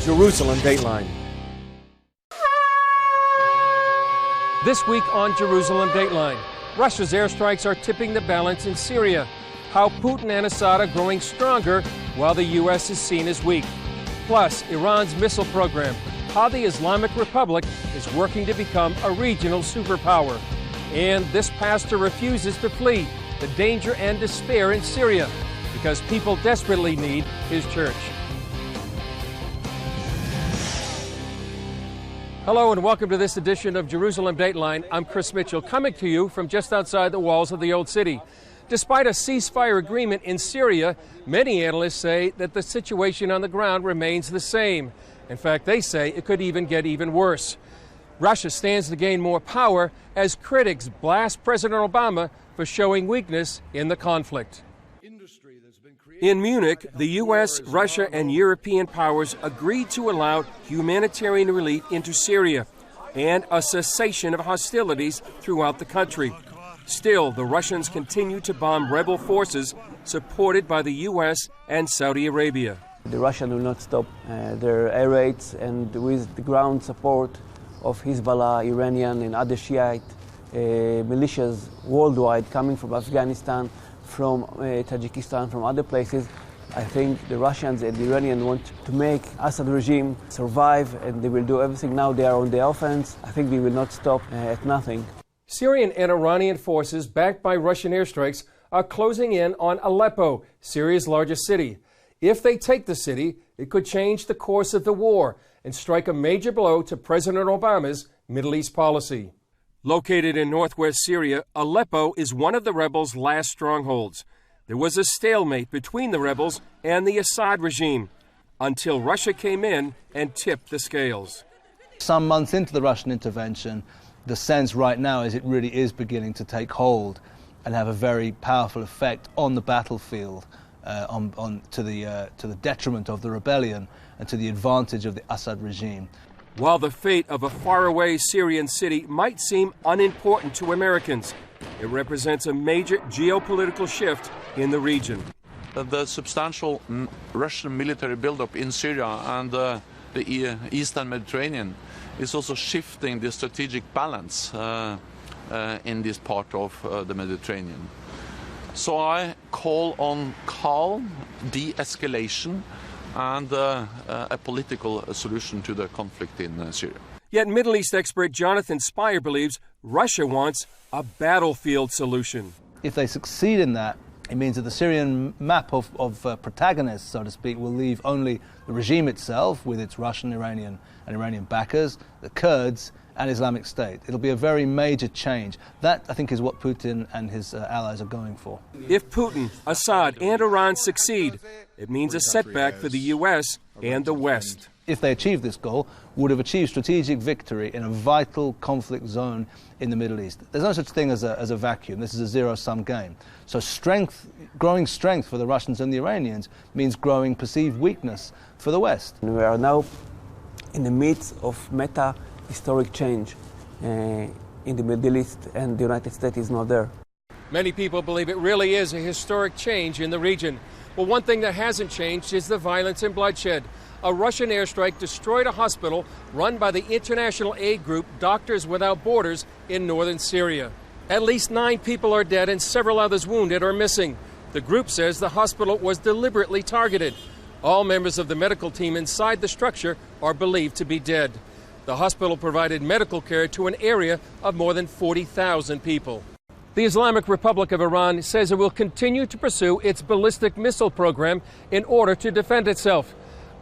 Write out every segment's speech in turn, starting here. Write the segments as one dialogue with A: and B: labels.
A: Jerusalem Dateline.
B: This week on Jerusalem Dateline, Russia's airstrikes are tipping the balance in Syria. How Putin and Assad are growing stronger while the U.S. is seen as weak. Plus, Iran's missile program, how the Islamic Republic is working to become a regional superpower. And this pastor refuses to flee the danger and despair in Syria because people desperately need his church. Hello and welcome to this edition of Jerusalem Dateline. I'm Chris Mitchell, coming to you from just outside the walls of the Old City. Despite a ceasefire agreement in Syria, many analysts say that the situation on the ground remains the same. In fact, they say it could even get even worse. Russia stands to gain more power as critics blast President Obama for showing weakness in the conflict. In Munich, the U.S., Russia, and European powers agreed to allow humanitarian relief into Syria and a cessation of hostilities throughout the country. Still, the Russians continue to bomb rebel forces supported by the U.S. and Saudi Arabia.
C: The Russians will not stop their air raids, and with the ground support of Hezbollah, Iranian, and other Shiite militias worldwide coming from Afghanistan, from Tajikistan, from other places, I think the Russians and the Iranians want to make Assad regime survive, and they will do everything. Now they are on the offense. I think they will not stop at nothing.
B: Syrian and Iranian forces backed by Russian airstrikes are closing in on Aleppo, Syria's largest city. If they take the city, it could change the course of the war and strike a major blow to President Obama's Middle East policy. Located in northwest Syria, Aleppo is one of the rebels' last strongholds. There was a stalemate between the rebels and the Assad regime until Russia came in and tipped the scales.
D: Some months into the Russian intervention, the sense right now is it really is beginning to take hold and have a very powerful effect on the battlefield, to the detriment of the rebellion and to the advantage of the Assad regime.
B: While the fate of a faraway Syrian city might seem unimportant to Americans, it represents a major geopolitical shift in the region.
E: The substantial Russian military buildup in Syria and the eastern Mediterranean is also shifting the strategic balance in this part of the Mediterranean. So I call on calm, de-escalation, and a political solution to the conflict in Syria.
B: Yet Middle East expert Jonathan Spire believes Russia wants a battlefield solution.
D: If they succeed in that, it means that the Syrian map of protagonists, so to speak, will leave only the regime itself with its Russian, Iranian and Iranian backers, the Kurds and Islamic State. It'll be a very major change. That, I think, is what Putin and his allies are going for.
B: If Putin, Assad and Iran succeed, it means a setback for the U.S. and the West.
D: If they achieve this goal, would have achieved strategic victory in a vital conflict zone in the Middle East. There's no such thing as a vacuum. This is a zero-sum game. So growing strength for the Russians and the Iranians means growing perceived weakness for the West.
C: We are now in the midst of historic change in the Middle East, and the United States is not there.
B: Many people believe it really is a historic change in the region. Well, one thing that hasn't changed is the violence and bloodshed. A Russian airstrike destroyed a hospital run by the international aid group Doctors Without Borders in northern Syria. At least 9 people are dead and several others wounded or missing. The group says the hospital was deliberately targeted. All members of the medical team inside the structure are believed to be dead. The hospital provided medical care to an area of more than 40,000 people. The Islamic Republic of Iran says it will continue to pursue its ballistic missile program in order to defend itself.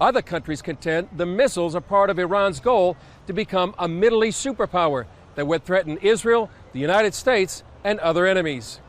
B: Other countries contend the missiles are part of Iran's goal to become a Middle East superpower that would threaten Israel, the United States, and other enemies.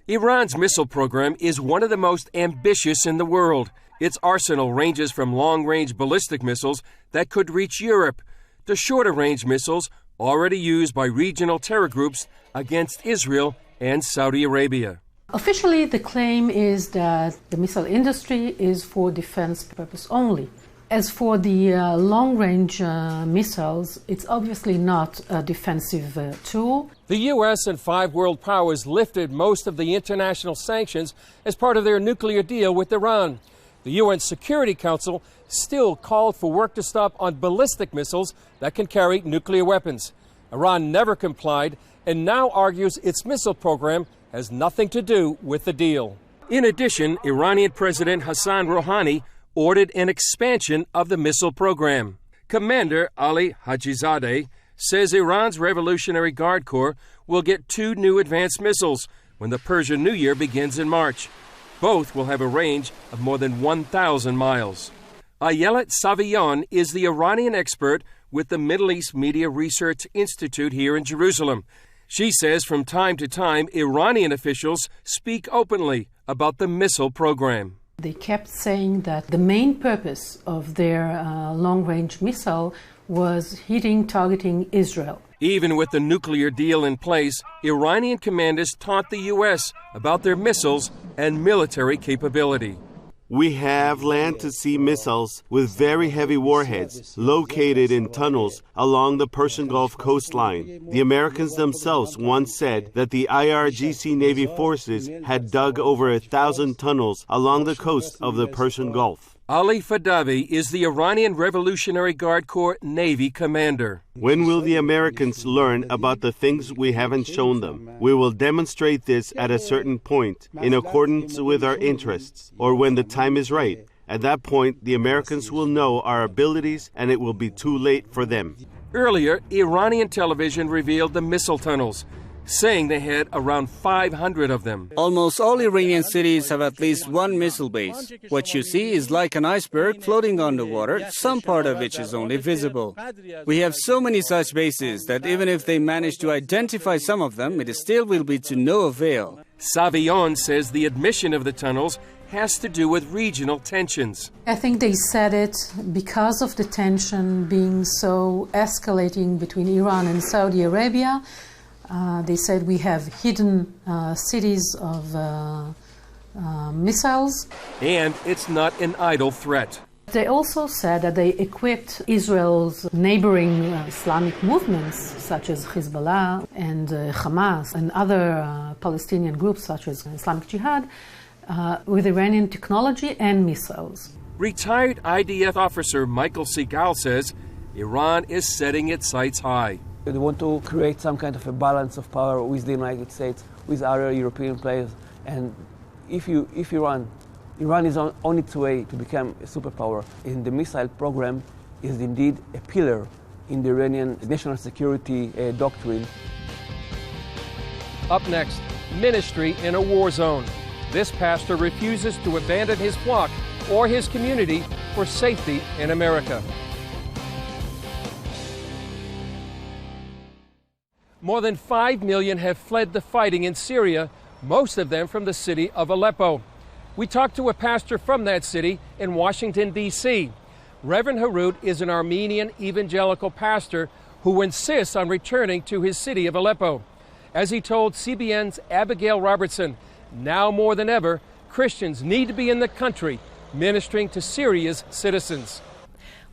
B: Iran's missile program is one of the most ambitious in the world. Its arsenal ranges from long-range ballistic missiles that could reach Europe to shorter-range missiles already used by regional terror groups against Israel and Saudi Arabia.
F: Officially, the claim is that the missile industry is for defense purpose only. As for the long-range missiles, it's obviously not a defensive tool.
B: The U.S. and 5 world powers lifted most of the international sanctions as part of their nuclear deal with Iran. The UN Security Council still called for work to stop on ballistic missiles that can carry nuclear weapons. Iran never complied and now argues its missile program has nothing to do with the deal. In addition, Iranian President Hassan Rouhani ordered an expansion of the missile program. Commander Ali Hajizadeh says Iran's Revolutionary Guard Corps will get 2 new advanced missiles when the Persian New Year begins in March. Both will have a range of more than 1,000 miles. Ayelet Savion is the Iranian expert with the Middle East Media Research Institute here in Jerusalem. She says from time to time, Iranian officials speak openly about the missile program.
F: They kept saying that the main purpose of their long-range missile was targeting Israel.
B: Even with the nuclear deal in place, Iranian commanders taught the U.S. about their missiles and military capability.
A: We have land-to-sea missiles with very heavy warheads located in tunnels along the Persian Gulf coastline. The Americans themselves once said that the IRGC Navy forces had dug over 1,000 tunnels along the coast of the Persian Gulf.
B: Ali Fadavi is the Iranian Revolutionary Guard Corps Navy commander.
A: When will the Americans learn about the things we haven't shown them? We will demonstrate this at a certain point in accordance with our interests, or when the time is right. At that point, the Americans will know our abilities and it will be too late for them.
B: Earlier, Iranian television revealed the missile tunnels, saying they had around 500 of them.
G: Almost all Iranian cities have at least one missile base. What you see is like an iceberg floating on the water, some part of which is only visible. We have so many such bases that even if they manage to identify some of them, it still will be to no avail.
B: Savion says the admission of the tunnels has to do with regional tensions.
F: I think they said it because of the tension being so escalating between Iran and Saudi Arabia. They said we have hidden cities of missiles.
B: And it's not an idle threat.
F: They also said that they equipped Israel's neighboring Islamic movements, such as Hezbollah and Hamas, and other Palestinian groups, such as Islamic Jihad, with Iranian technology and missiles.
B: Retired IDF officer Michael Segal says Iran is setting its sights high.
C: They want to create some kind of a balance of power with the United States, with other European players. And if Iran is on its way to become a superpower, and the missile program is indeed a pillar in the Iranian national security doctrine.
B: Up next, ministry in a war zone. This pastor refuses to abandon his flock or his community for safety in America. More than 5 million have fled the fighting in Syria, most of them from the city of Aleppo. We talked to a pastor from that city in Washington, D.C. Reverend Harut is an Armenian evangelical pastor who insists on returning to his city of Aleppo. As he told CBN's Abigail Robertson, now more than ever, Christians need to be in the country ministering to Syria's citizens.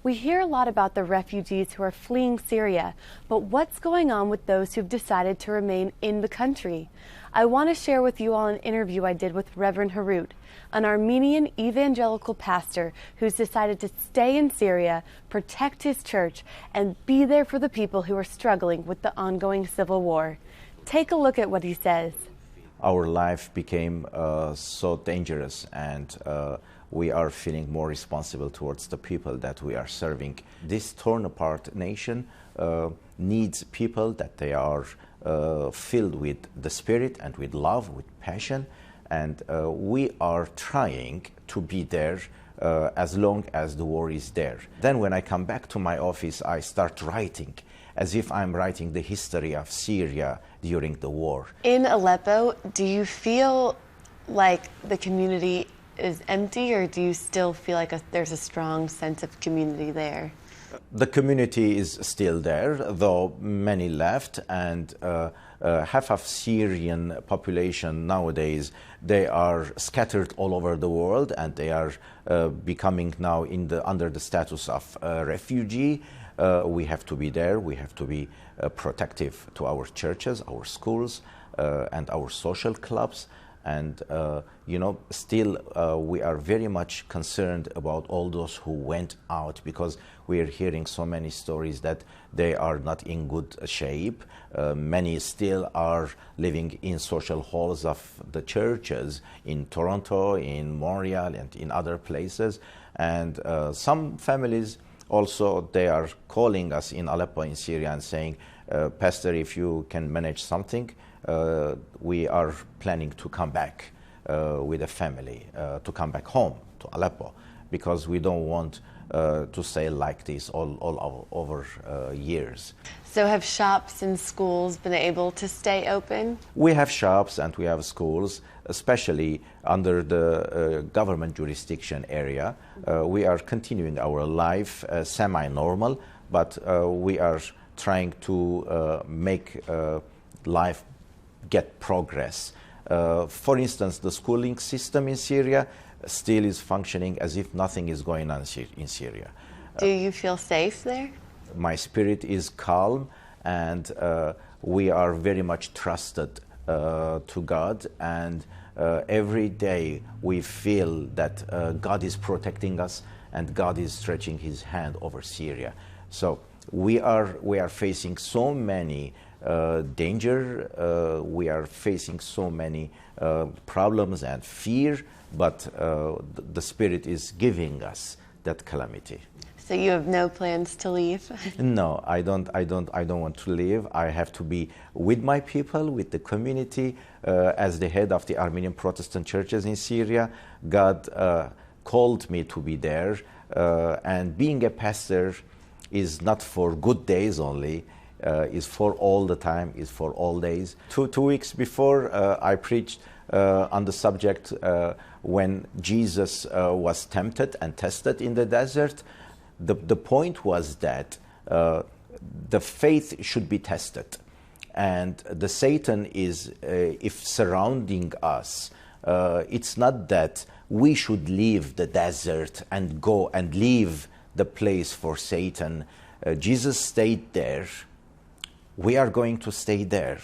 H: We hear a lot about the refugees who are fleeing Syria, but what's going on with those who've decided to remain in the country? I want to share with you all an interview I did with Reverend Harut, an Armenian evangelical pastor who's decided to stay in Syria, protect his church, and be there for the people who are struggling with the ongoing civil war. Take a look at what he says.
I: Our life became so dangerous, and we are feeling more responsible towards the people that we are serving. This torn apart nation needs people that they are filled with the Spirit and with love, with passion, and we are trying to be there as long as the war is there. Then when I come back to my office, I start writing as if I'm writing the history of Syria during the war.
H: In Aleppo, do you feel like the community is empty, or do you still feel like there's a strong sense of community there?
I: The community is still there, though many left, and half of Syrian population nowadays, they are scattered all over the world, and they are becoming now under the status of refugee. We have to be there. We have to be protective to our churches, our schools, and our social clubs. And, still we are very much concerned about all those who went out, because we are hearing so many stories that they are not in good shape. Many still are living in social halls of the churches in Toronto, in Montreal, and in other places. And some families also, they are calling us in Aleppo, in Syria, and saying, Pastor, if you can manage something, we are planning to come back with a family, to come back home to Aleppo, because we don't want to stay like this all over years.
H: So have shops and schools been able to stay open?
I: We have shops and we have schools, especially under the government jurisdiction area. We are continuing our life semi-normal, but we are trying to make life get progress. For instance, the schooling system in Syria still is functioning as if nothing is going on in Syria.
H: Do you feel safe there?
I: My spirit is calm, and we are very much trusted to God, and every day we feel that God is protecting us and God is stretching his hand over Syria. So we are facing so many danger, we are facing so many problems and fear, but the Spirit is giving us that calamity.
H: So you have no plans to leave?
I: No, I don't want to leave. I have to be with my people, with the community. As the head of the Armenian Protestant churches in Syria, God called me to be there. And being a pastor is not for good days only, is for all the time, is for all days. Two weeks before, I preached on the subject when Jesus was tempted and tested in the desert. The point was that the faith should be tested, and the Satan is, if surrounding us, it's not that we should leave the desert and go and leave the place for Satan. Jesus stayed there. We are going to stay there,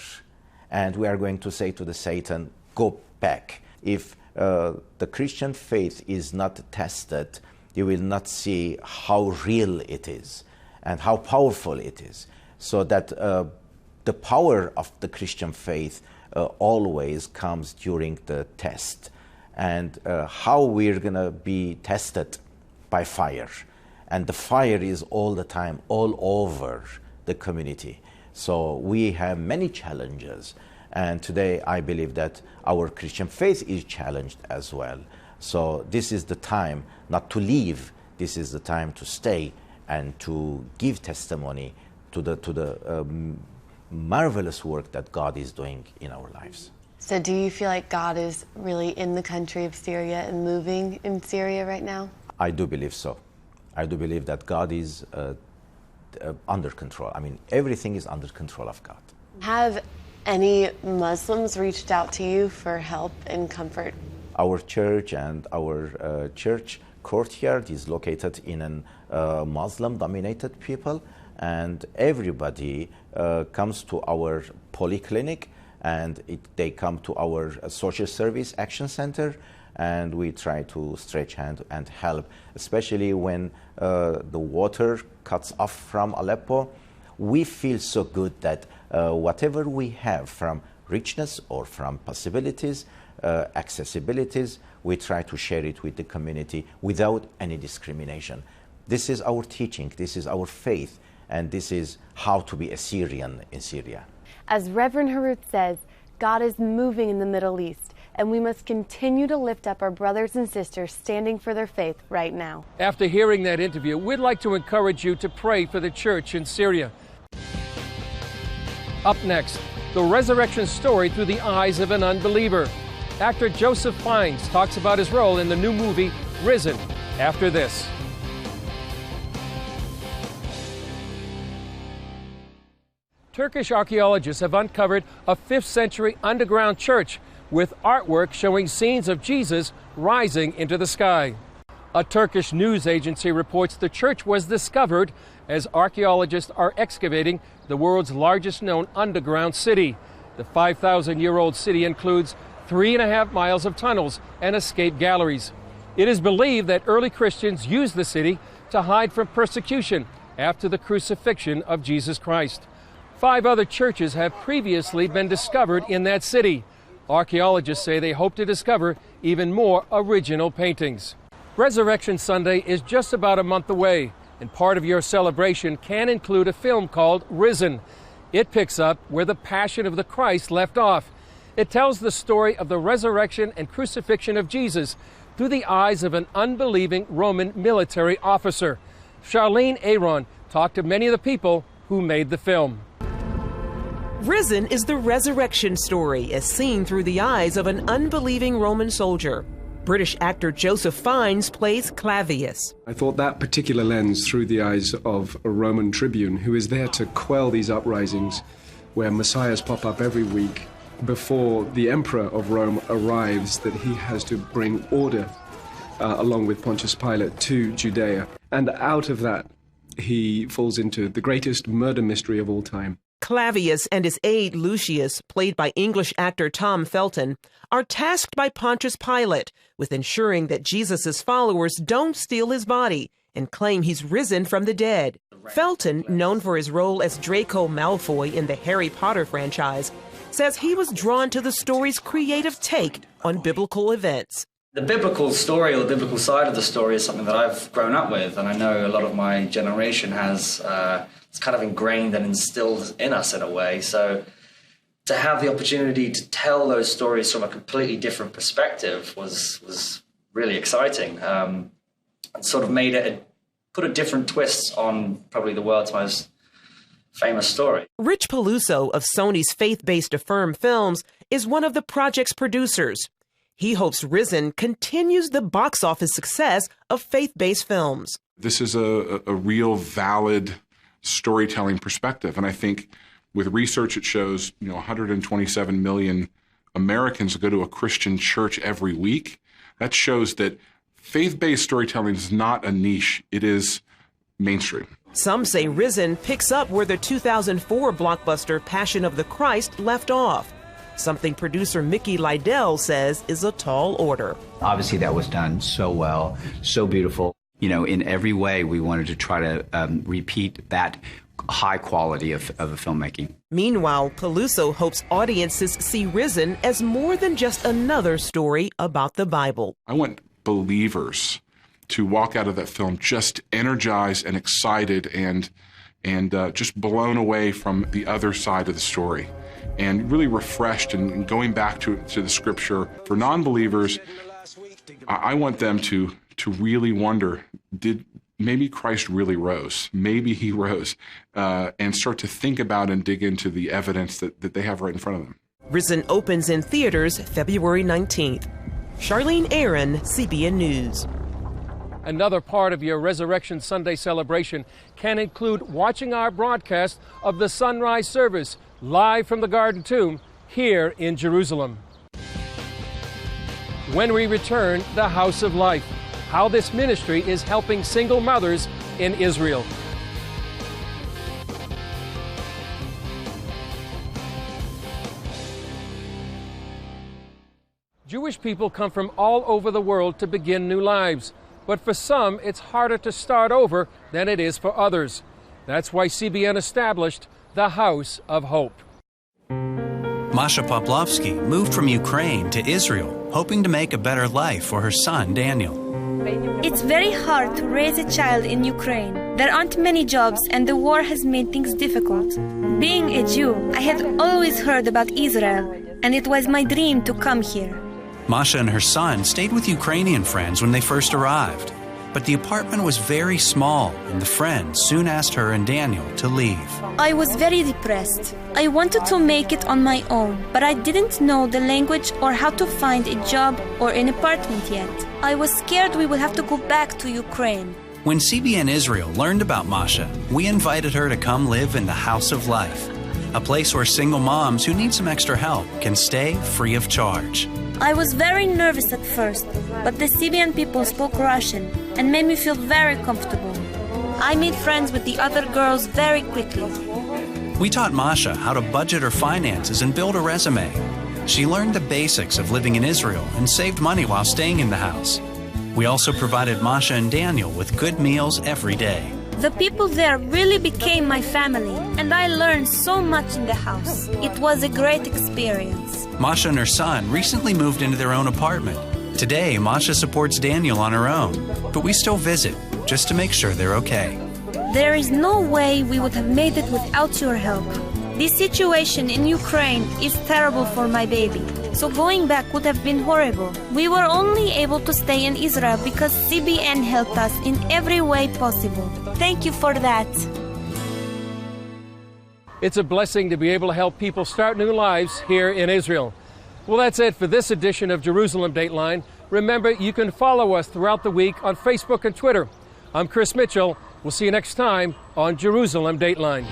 I: and we are going to say to the Satan, go back. If the Christian faith is not tested, you will not see how real it is and how powerful it is. So that the power of the Christian faith always comes during the test. And how we're going to be tested? By fire. And the fire is all the time, all over the community. So we have many challenges. And today I believe that our Christian faith is challenged as well. So this is the time not to leave. This is the time to stay and to give testimony to the marvelous work that God is doing in our lives.
H: So do you feel like God is really in the country of Syria and moving in Syria right now?
I: I do believe so. I do believe that God is under control. I mean, everything is under control of God. Have
H: any Muslims reached out to you for help and comfort?
I: Our church and our church courtyard is located in a Muslim-dominated people, and everybody comes to our polyclinic, and they come to our social service action center, and we try to stretch hand and help, especially when the water cuts off from Aleppo. We feel so good that whatever we have from richness or from possibilities, accessibilities, we try to share it with the community without any discrimination. This is our teaching, this is our faith, and this is how to be a Syrian in Syria.
H: As Reverend Harut says, God is moving in the Middle East, and we must continue to lift up our brothers and sisters standing for their faith right now.
B: After hearing that interview, we'd like to encourage you to pray for the church in Syria. Up next, the resurrection story through the eyes of an unbeliever. Actor Joseph Fiennes talks about his role in the new movie Risen after this. Turkish archaeologists have uncovered a 5th century underground church with artwork showing scenes of Jesus rising into the sky. A Turkish news agency reports the church was discovered as archaeologists are excavating the world's largest known underground city. The 5,000-year-old city includes 3.5 miles of tunnels and escape galleries. It is believed that early Christians used the city to hide from persecution after the crucifixion of Jesus Christ. 5 other churches have previously been discovered in that city. Archaeologists say they hope to discover even more original paintings. Resurrection Sunday is just about a month away, and part of your celebration can include a film called Risen. It picks up where the Passion of the Christ left off. It tells the story of the resurrection and crucifixion of Jesus through the eyes of an unbelieving Roman military officer. Charlene Aaron talked to many of the people who made the film.
J: Risen is the resurrection story as seen through the eyes of an unbelieving Roman soldier. British actor Joseph Fiennes plays Clavius.
K: I thought that particular lens through the eyes of a Roman tribune who is there to quell these uprisings where messiahs pop up every week before the emperor of Rome arrives, that he has to bring order along with Pontius Pilate to Judea. And out of that, he falls into the greatest murder mystery of all time.
J: Clavius and his aide Lucius, played by English actor Tom Felton, are tasked by Pontius Pilate with ensuring that Jesus' followers don't steal his body and claim he's risen from the dead. Felton, known for his role as Draco Malfoy in the Harry Potter franchise, says he was drawn to the story's creative take on biblical events.
L: The biblical story, or the biblical side of the story, is something that I've grown up with, and I know a lot of my generation has. It's kind of ingrained and instilled in us in a way. So to have the opportunity to tell those stories from a completely different perspective was really exciting, and sort of put a different twist on probably the world's most famous story.
J: Rich Peluso of Sony's faith-based Affirm Films is one of the project's producers. He hopes Risen continues the box office success of faith-based films.
M: This is a real valid storytelling perspective. And I think with research, it shows 127 million Americans go to a Christian church every week. That shows that faith-based storytelling is not a niche. It is mainstream.
J: Some say Risen picks up where the 2004 blockbuster Passion of the Christ left off, something producer Mickey Lydell says is a tall order.
N: Obviously, that was done so well, so beautiful. In every way, we wanted to try to repeat that high quality of a filmmaking.
J: Meanwhile, Peluso hopes audiences see Risen as more than just another story about the Bible.
M: I want believers to walk out of that film just energized and excited and just blown away from the other side of the story, and really refreshed and going back to the scripture. For non-believers, I want them to really wonder, did maybe Christ really rose? Maybe he rose, and start to think about and dig into the evidence that they have right in front of them.
J: Risen opens in theaters February 19th. Charlene Aaron, CBN News.
B: Another part of your Resurrection Sunday celebration can include watching our broadcast of the sunrise service live from the Garden Tomb here in Jerusalem. When we return, the House of Life, how this ministry is helping single mothers in Israel. Jewish people come from all over the world to begin new lives. But for some, it's harder to start over than it is for others. That's why CBN established the House of Hope.
O: Masha Poplovsky moved from Ukraine to Israel, hoping to make a better life for her son, Daniel.
P: It's very hard to raise a child in Ukraine. There aren't many jobs, and the war has made things difficult. Being a Jew, I had always heard about Israel, and it was my dream to come here.
O: Masha and her son stayed with Ukrainian friends when they first arrived. But the apartment was very small, and the friends soon asked her and Daniel to leave.
P: I was very depressed. I wanted to make it on my own, but I didn't know the language or how to find a job or an apartment yet. I was scared we would have to go back to Ukraine.
O: When CBN Israel learned about Masha, we invited her to come live in the House of Life, a place where single moms who need some extra help can stay free of charge.
P: I was very nervous at first, but the CBN people spoke Russian and made me feel very comfortable. I made friends with the other girls very quickly.
O: We taught Masha how to budget her finances and build a resume. She learned the basics of living in Israel and saved money while staying in the house. We also provided Masha and Daniel with good meals every day.
P: The people there really became my family, and I learned so much in the house. It was a great experience.
O: Masha and her son recently moved into their own apartment. Today, Masha supports Daniel on her own, but we still visit just to make sure they're okay.
P: There is no way we would have made it without your help. This situation in Ukraine is terrible for my baby, so going back would have been horrible. We were only able to stay in Israel because CBN helped us in every way possible. Thank you for that.
B: It's a blessing to be able to help people start new lives here in Israel. Well, that's it for this edition of Jerusalem Dateline. Remember, you can follow us throughout the week on Facebook and Twitter. I'm Chris Mitchell. We'll see you next time on Jerusalem Dateline.